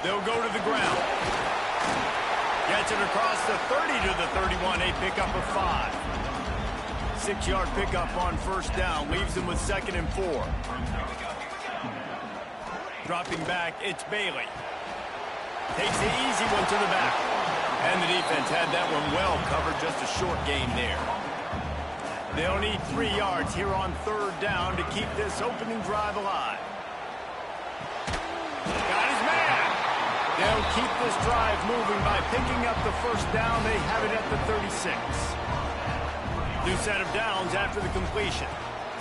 They'll go to the ground. Gets it across the 30 to the 31. A pickup of 5. 6-yard pickup on first down. Leaves them with 2nd and 4. Dropping back, it's Bailey. Takes the easy one to the back. And the defense had that one well covered. Just a short gain there. They'll need 3 yards here on 3rd down to keep this opening drive alive. Got his man. They'll keep this drive moving by picking up the first down. They have it at the 36. New set of downs after the completion.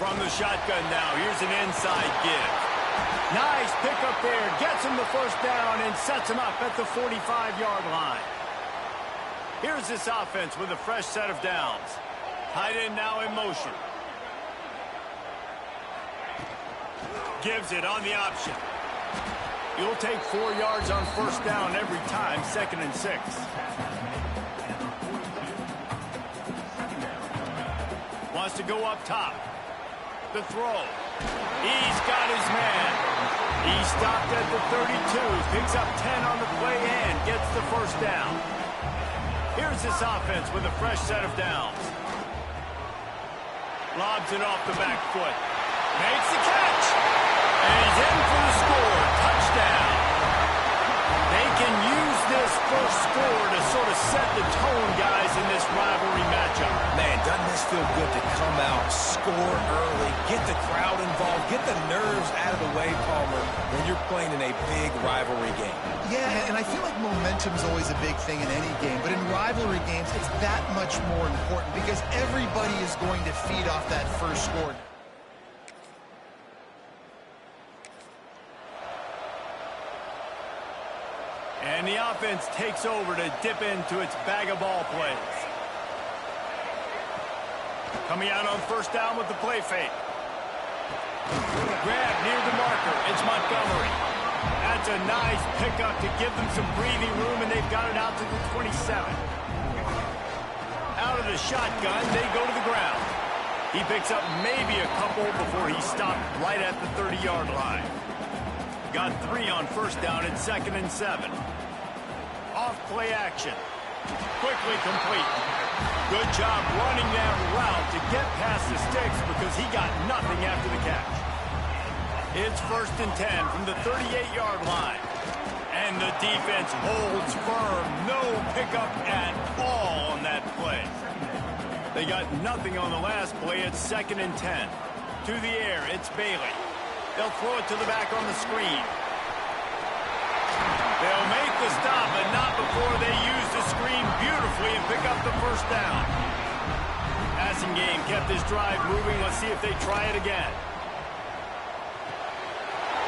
From the shotgun now, here's an inside give. Nice pickup there. Gets him the first down and sets him up at the 45-yard line. Here's this offense with a fresh set of downs. Tight end now in motion. Gives it on the option. You'll take 4 yards on first down every time, 2nd and 6. Wants to go up top. The throw. He's got his man. He stopped at the 32. Picks up 10 on the play and gets the first down. Here's this offense with a fresh set of downs. Lobs it off the back foot. Makes the catch. And he's in for the score. Touchdown. They can use this first score to sort of set the tone, guys, in this rivalry matchup. Man, doesn't this feel good to come out, score early, get the crowd involved, get the nerves out of the way, Palmer, when you're playing in a big rivalry game. Yeah, and I feel like momentum is always a big thing in any game, but in rivalry games, it's that much more important because everybody is going to feed off that first score. And the offense takes over to dip into its bag of ball plays. Coming out on first down with the play fake. Grab near the marker. It's Montgomery. That's a nice pickup to give them some breathing room, and they've got it out to the 27. Out of the shotgun, they go to the ground. He picks up maybe a couple before he stopped right at the 30-yard line. Got 3 on first down at 2nd and 7. Off play action. Quickly complete. Good job running that route to get past the sticks because he got nothing after the catch. It's 1st and 10 from the 38-yard line. And the defense holds firm. No pickup at all on that play. They got nothing on the last play. It's 2nd and 10. To the air, it's Bailey. They'll throw it to the back on the screen. They'll make the stop, but not before they use the screen beautifully and pick up the first down. Passing game kept this drive moving. Let's see if they try it again.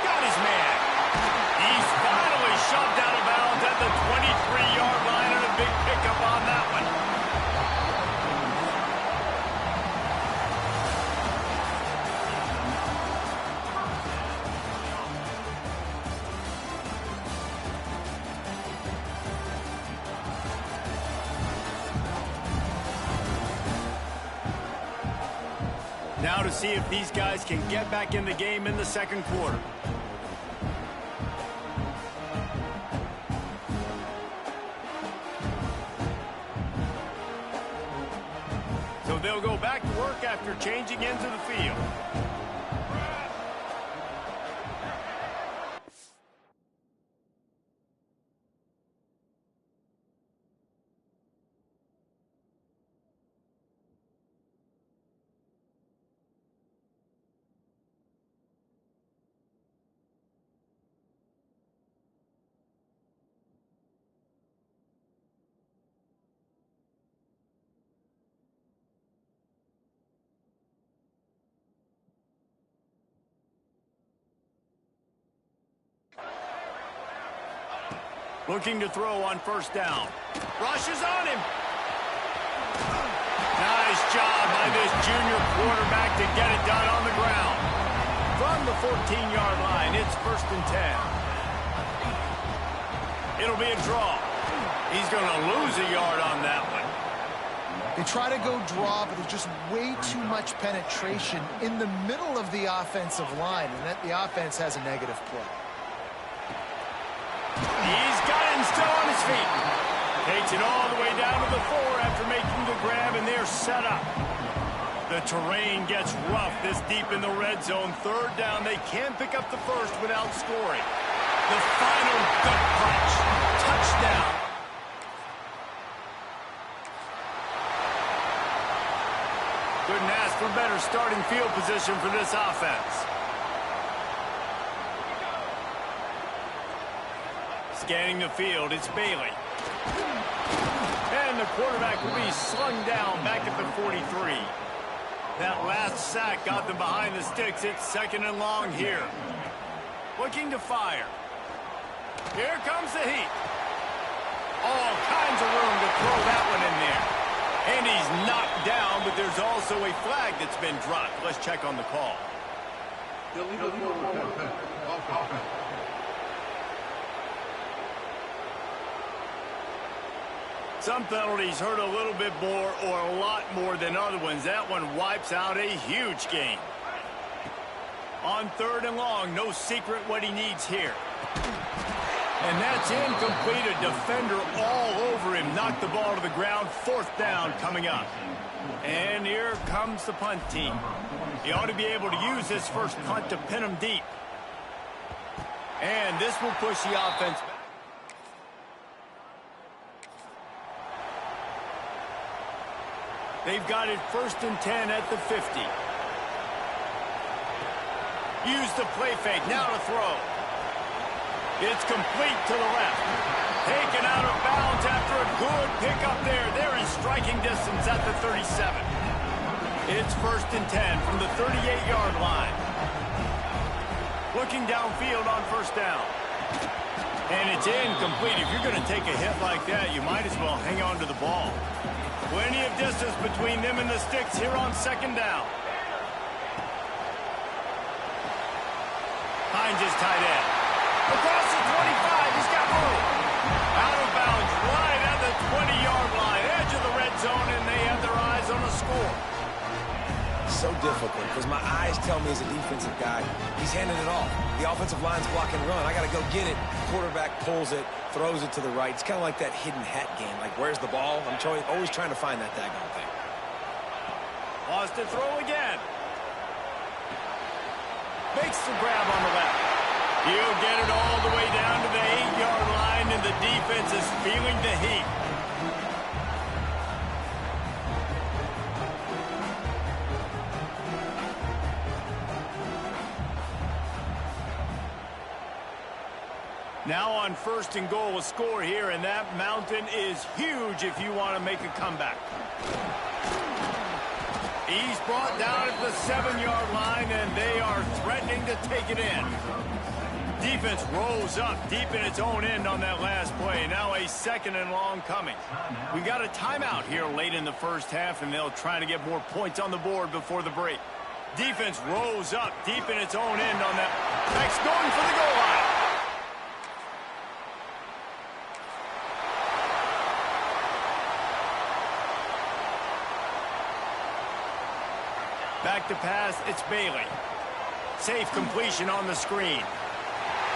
Got his man. He's finally shoved out of bounds at the 23-yard line, and a big pickup on that one. Now to see if these guys can get back in the game in the 2nd quarter. So they'll go back to work after changing into the field. Looking to throw on first down. Rushes on him. Nice job by this junior quarterback to get it done on the ground. From the 14-yard line, it's 1st and 10. It'll be a draw. He's going to lose a yard on that one. They try to go draw, but there's just way too much penetration in the middle of the offensive line, and that the offense has a negative play. He's got it and still on his feet. Takes it all the way down to the 4 after making the grab, and they're set up. The terrain gets rough this deep in the red zone. 3rd down, they can't pick up the first without scoring. The final gut punch. Touchdown. Couldn't ask for better starting field position for this offense. Scanning the field, it's Bailey. And the quarterback will be slung down back at the 43. That last sack got them behind the sticks. It's 2nd and long here. Looking to fire. Here comes the heat. All kinds of room to throw that one in there. And he's knocked down, but there's also a flag that's been dropped. Let's check on the call. Some penalties hurt a little bit more or a lot more than other ones. That one wipes out a huge game. On 3rd and long, no secret what he needs here. And that's incomplete. A defender all over him. Knocked the ball to the ground. 4th down coming up. And here comes the punt team. He ought to be able to use this first punt to pin him deep. And this will push the offense back. They've got it 1st and 10 at the 50. Use the play fake. Now to throw. It's complete to the left. Taken out of bounds after a good pickup there. They're in striking distance at the 37. It's 1st and 10 from the 38-yard line. Looking downfield on 1st down. And it's incomplete. If you're going to take a hit like that, you might as well hang on to the ball. Plenty of distance between them and the sticks here on 2nd down. Hines is tight end. Across the 25, he's got room. Out of bounds, right at the 20-yard line, edge of the red zone, and they have their eyes on a score. So difficult because my eyes tell me as a defensive guy, he's handing it off. The offensive line's block and run. I got to go get it. Quarterback pulls it, throws it to the right. It's kind of like that hidden hat game. Like, where's the ball? I'm always trying to find that daggone thing. Wants to throw again. Makes the grab on the left. He'll get it all the way down to the 8-yard line, and the defense is feeling the heat. Now on 1st and goal, a score here, and that mountain is huge if you want to make a comeback. He's brought down at the 7-yard line, and they are threatening to take it in. Defense rolls up deep in its own end on that last play. Now a 2nd and long coming. We got a timeout here late in the 1st half, and they'll try to get more points on the board before the break. Defense rolls up deep in its own end on that. Next, going for the goal line. Back to pass, it's Bailey. Safe completion on the screen.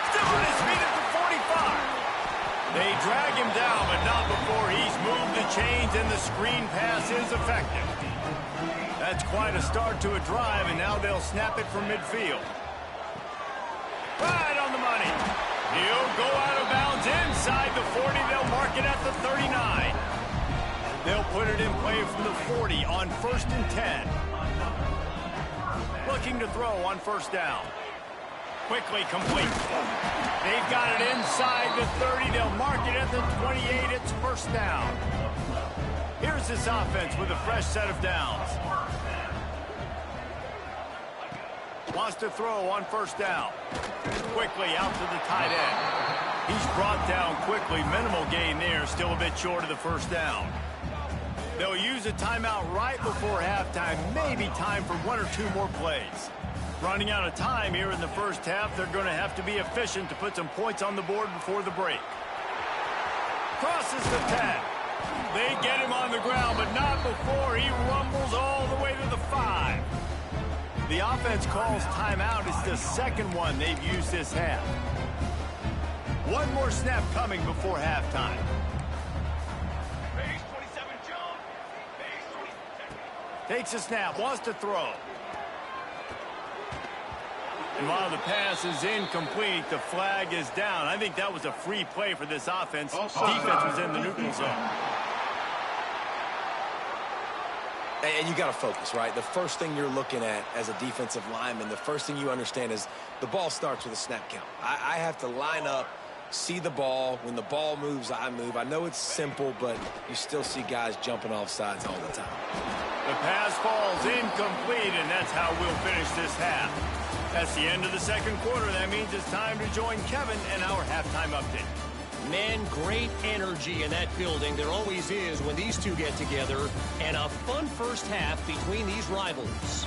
Still on his feet at the 45. They drag him down, but not before he's moved the chains, and the screen pass is effective. That's quite a start to a drive, and now they'll snap it from midfield. Right on the money. He'll go out of bounds inside the 40. They'll mark it at the 39. They'll put it in play from the 40 on 1st and 10. Looking to throw on 1st down. Quickly complete. They've got it inside the 30. They'll mark it at the 28. It's 1st down. Here's this offense with a fresh set of downs. Wants to throw on 1st down. Quickly out to the tight end. He's brought down quickly. Minimal gain there. Still a bit short of the 1st down. They'll use a timeout right before halftime. Maybe time for 1 or 2 more plays. Running out of time here in the 1st half. They're going to have to be efficient to put some points on the board before the break. Crosses the 10. They get him on the ground, but not before he rumbles all the way to the 5. The offense calls timeout. It's the 2nd one they've used this half. One more snap coming before halftime. Takes a snap, wants to throw. And while the pass is incomplete, the flag is down. I think that was a free play for this offense. Defense was in the neutral zone. And you got to focus, right? The first thing you're looking at as a defensive lineman, the first thing you understand is the ball starts with a snap count. I have to line up, see the ball. When the ball moves, I move. I know it's simple, but you still see guys jumping off sides all the time. The pass falls incomplete, and that's how we'll finish this half. That's the end of the second quarter. That means it's time to join Kevin and our halftime update. Man, great energy in that building. There always is when these two get together. And a fun first half between these rivals.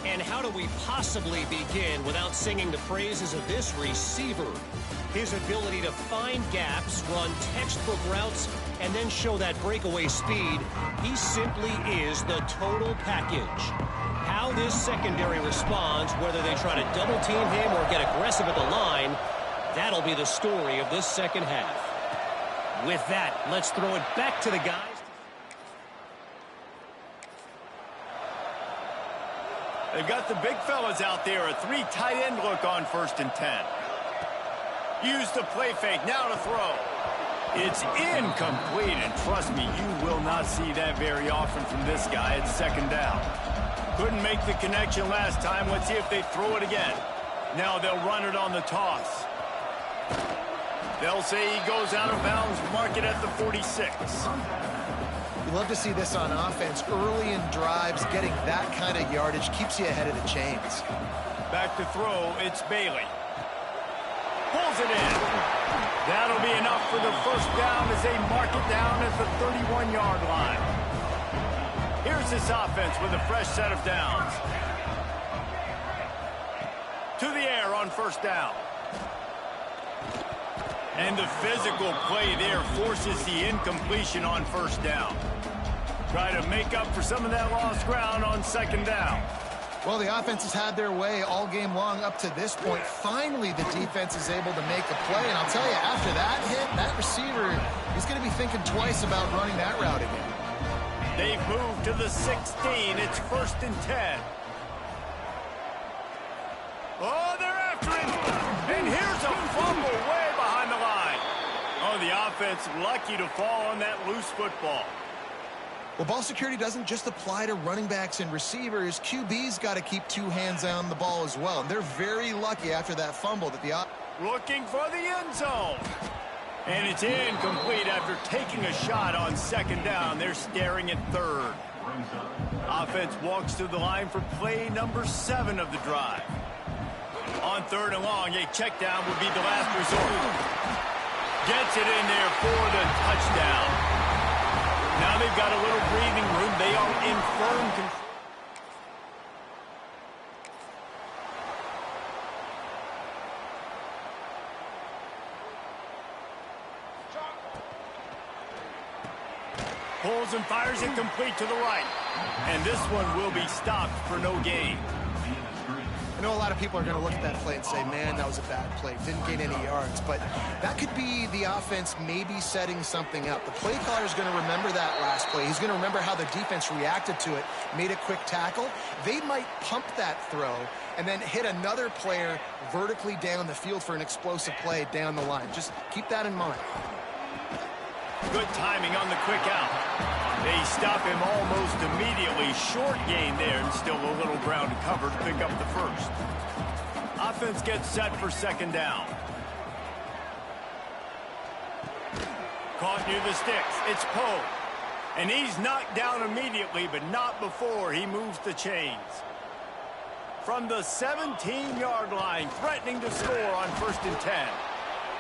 And how do we possibly begin without singing the praises of this receiver? His ability to find gaps, run textbook routes, and then show that breakaway speed. He simply is the total package. How this secondary responds, whether they try to double team him or get aggressive at the line, that'll be the story of this second half. With that, let's throw it back to the guys. They've got the big fellas out there. A 3 tight end look on 1st and 10. Use the play fake. Now to throw. It's incomplete, and trust me, you will not see that very often from this guy. It's 2nd down. Couldn't make the connection last time. Let's see if they throw it again. Now they'll run it on the toss. They'll say he goes out of bounds. Mark it at the 46. You love to see this on offense. Early in drives, getting that kind of yardage keeps you ahead of the chains. Back to throw. It's Bailey. Pulls it in. That'll be enough for the 1st down as they mark it down at the 31-yard line. Here's this offense with a fresh set of downs. To the air on 1st down. And the physical play there forces the incompletion on 1st down. Try to make up for some of that lost ground on 2nd down. Well, the offense has had their way all game long up to this point. Finally, the defense is able to make a play. And I'll tell you, after that hit, that receiver, he's going to be thinking twice about running that route again. They've moved to the 16. It's 1st and 10. Oh, they're after him. And here's a fumble way behind the line. Oh, the offense lucky to fall on that loose football. Well, ball security doesn't just apply to running backs and receivers. QB's got to keep 2 hands on the ball as well. And they're very lucky after that fumble that the looking for the end zone. And it's incomplete after taking a shot on 2nd down. They're staring at 3rd. Offense walks to the line for play number 7 of the drive. On 3rd and long, a check down would be the last resort. Gets it in there for the touchdown. Now they've got a little breathing room. They are in firm control. Pulls and fires it complete to the right. And this one will be stopped for no gain. I know a lot of people are going to look at that play and say, man, that was a bad play. Didn't gain any yards. But that could be the offense maybe setting something up. The play caller is going to remember that last play. He's going to remember how the defense reacted to it, made a quick tackle. They might pump that throw and then hit another player vertically down the field for an explosive play down the line. Just keep that in mind. Good timing on the quick out. They stop him almost immediately. Short gain there, and still a little ground to cover to pick up the 1st. Offense gets set for 2nd down. Caught near the sticks. It's Poe. And he's knocked down immediately, but not before he moves the chains. From the 17-yard line, threatening to score on 1st and 10.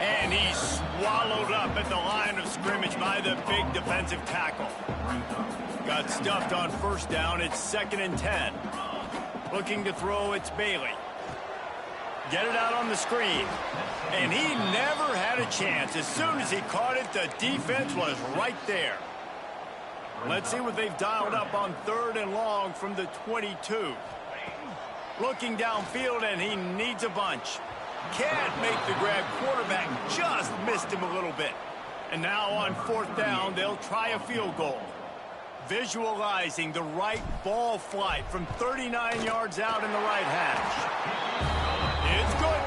And he's swallowed up at the line of scrimmage by the big defensive tackle. Got stuffed on 1st down. It's 2nd and 10. Looking to throw, it's Bailey. Get it out on the screen. And he never had a chance. As soon as he caught it, the defense was right there. Let's see what they've dialed up on 3rd and long from the 22. Looking downfield, and he needs a bunch. Can't make the grab. Quarterback just missed him a little bit. And now on 4th down, they'll try a field goal. Visualizing the right ball flight from 39 yards out in the right hash. It's good.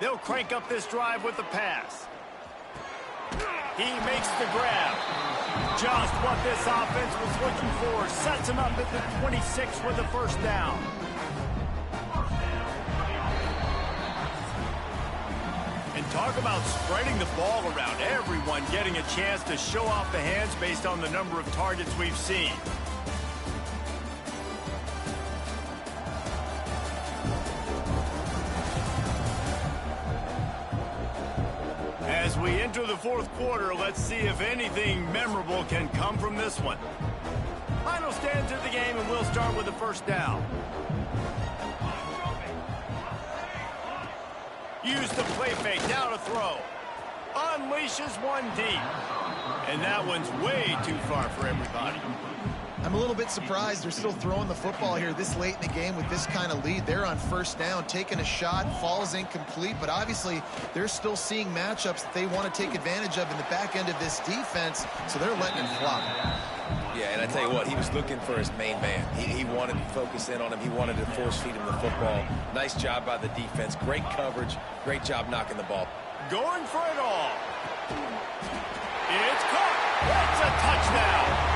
They'll crank up this drive with the pass. He makes the grab. Just what this offense was looking for. Sets him up at the 26 with a first down. And talk about spreading the ball around. Everyone getting a chance to show off the hands based on the number of targets we've seen. As we enter the 4th quarter, let's see if anything memorable can come from this one. Final stands of the game, and we'll start with the first down. Use the play fake, now to throw. Unleashes one deep. And that one's way too far for everybody. I'm a little bit surprised they're still throwing the football here this late in the game with this kind of lead. They're on 1st down, taking a shot, falls incomplete, but obviously they're still seeing matchups that they want to take advantage of in the back end of this defense, so they're letting it fly. Yeah, and I tell you what, he was looking for his main man. He wanted to focus in on him. He wanted to force feed him the football. Nice job by the defense. Great coverage. Great job knocking the ball. Going for it all. It's caught. That's a touchdown.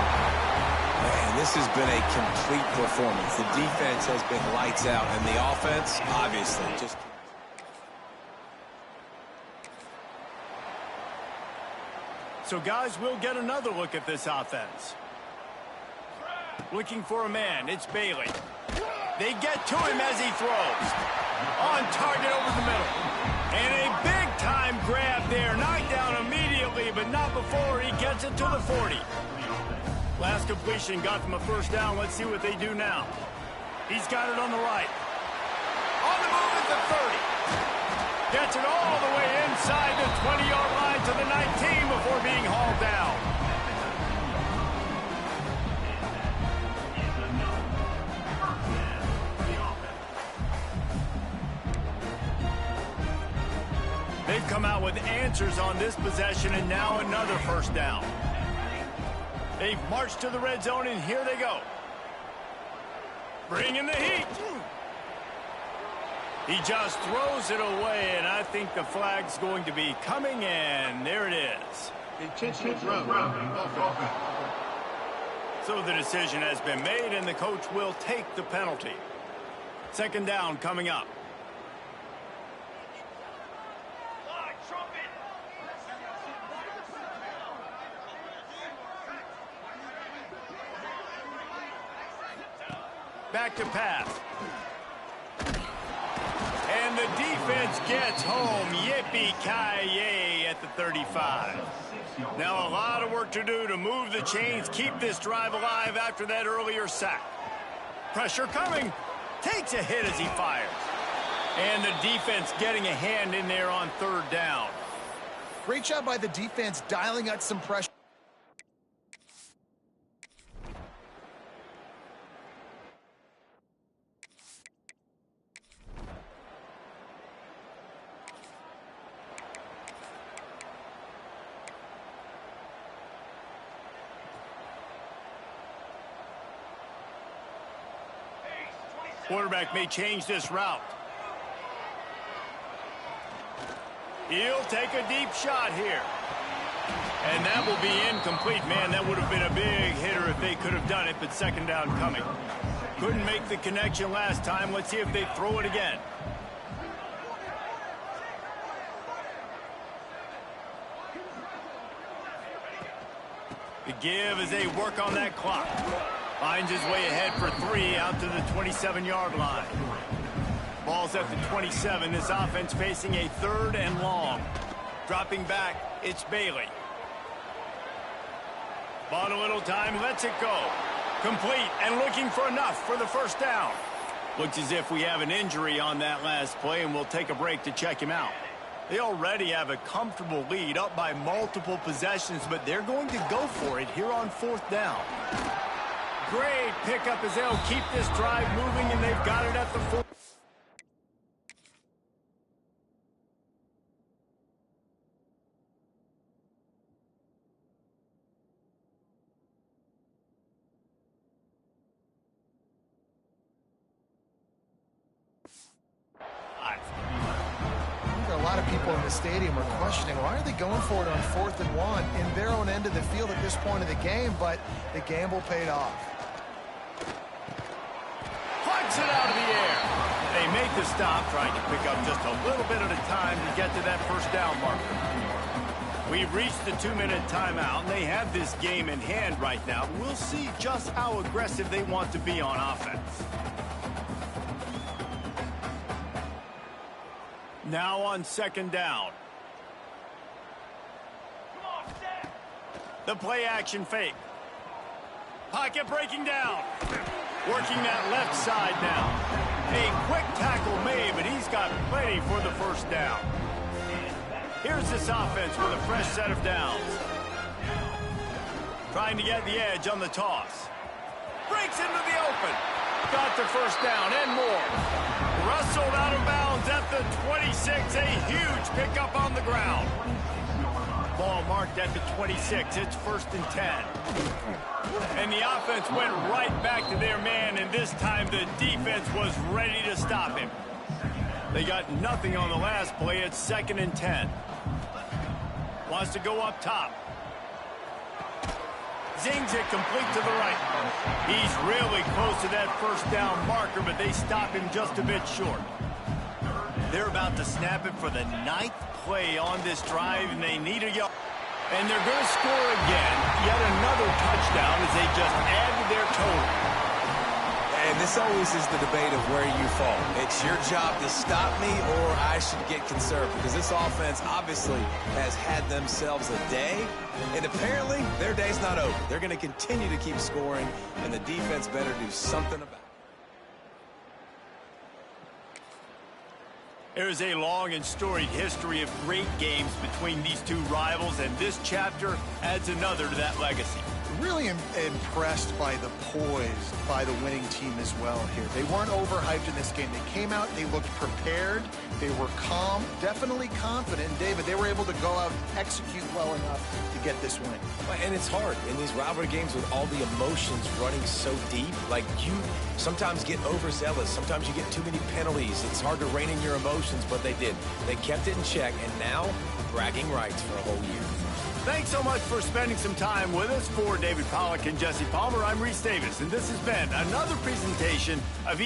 Man, this has been a complete performance. The defense has been lights out, and the offense, obviously, just... So, guys, we'll get another look at this offense. Looking for a man. It's Bailey. They get to him as he throws. On target over the middle. And a big-time grab there. Knocked down immediately, but not before he gets it to the 40. Last completion got them a first down. Let's see what they do now. He's got it on the right. On the move at the 30. Gets it all the way inside the 20-yard line to the 19 before being hauled down. They've come out with answers on this possession, and now another first down. They've marched to the red zone, and here they go. Bringing the heat. He just throws it away, and I think the flag's going to be coming, and there it is. So the decision has been made, and the coach will take the penalty. 2nd down coming up. Back to pass. And the defense gets home. Yippee-ki-yay at the 35. Now a lot of work to do to move the chains, keep this drive alive after that earlier sack. Pressure coming. Takes a hit as he fires. And the defense getting a hand in there on 3rd down. Great job by the defense dialing out some pressure. Quarterback may change this route. He'll take a deep shot here. And that will be incomplete. Man, that would have been a big hitter if they could have done it, but 2nd down coming. Couldn't make the connection last time. Let's see if they throw it again. The give as they work on that clock. Finds his way ahead for 3 out to the 27-yard line. Ball's at the 27. This offense facing a 3rd and long. Dropping back, it's Bailey. Bought a little time, lets it go. Complete and looking for enough for the first down. Looks as if we have an injury on that last play, and we'll take a break to check him out. They already have a comfortable lead, up by multiple possessions, but they're going to go for it here on 4th down. Great pickup as they'll keep this drive moving, and they've got it at the 4. A lot of people in the stadium are questioning, why are they going for it on 4th and 1 in their own end of the field at this point of the game, but the gamble paid off. Punch it out of the air. They make the stop, trying to pick up just a little bit at a time to get to that 1st down marker. We've reached the 2-minute timeout, and they have this game in hand right now. We'll see just how aggressive they want to be on offense. Now on 2nd down. The play action fake. Pocket breaking down. Working that left side now. A quick tackle made, but he's got plenty for the 1st down. Here's this offense with a fresh set of downs. Trying to get the edge on the toss. Breaks into the open. Got the 1st down and more. Wrestled out of bounds at the 26. A huge pickup on the ground. Ball marked at the 26. It's 1st and 10. And the offense went right back to their man, and this time the defense was ready to stop him. They got nothing on the last play. It's 2nd and 10. Wants to go up top. Zings it complete to the right. He's really close to that 1st down marker, but they stop him just a bit short. They're about to snap it for the 9th play on this drive, and they need a yard. And they're going to score again. Yet another touchdown as they just add to their total. And this always is the debate of where you fall. It's your job to stop me, or I should get conserved, because this offense obviously has had themselves a day, and apparently their day's not over. They're going to continue to keep scoring, and the defense better do something about it. There's a long and storied history of great games between these two rivals, and this chapter adds another to that legacy. Really impressed by the poise by the winning team as well here. They weren't overhyped in this game. They came out, they looked prepared, they were calm, definitely confident. And David, they were able to go out and execute well enough to get this win. And it's hard in these rivalry games with all the emotions running so deep. Like, you sometimes get overzealous. Sometimes you get too many penalties. It's hard to rein in your emotions, but they did. They kept it in check, and now bragging rights for a whole year. Thanks so much for spending some time with us. For David Pollack and Jesse Palmer, I'm Reese Davis, and this has been another presentation of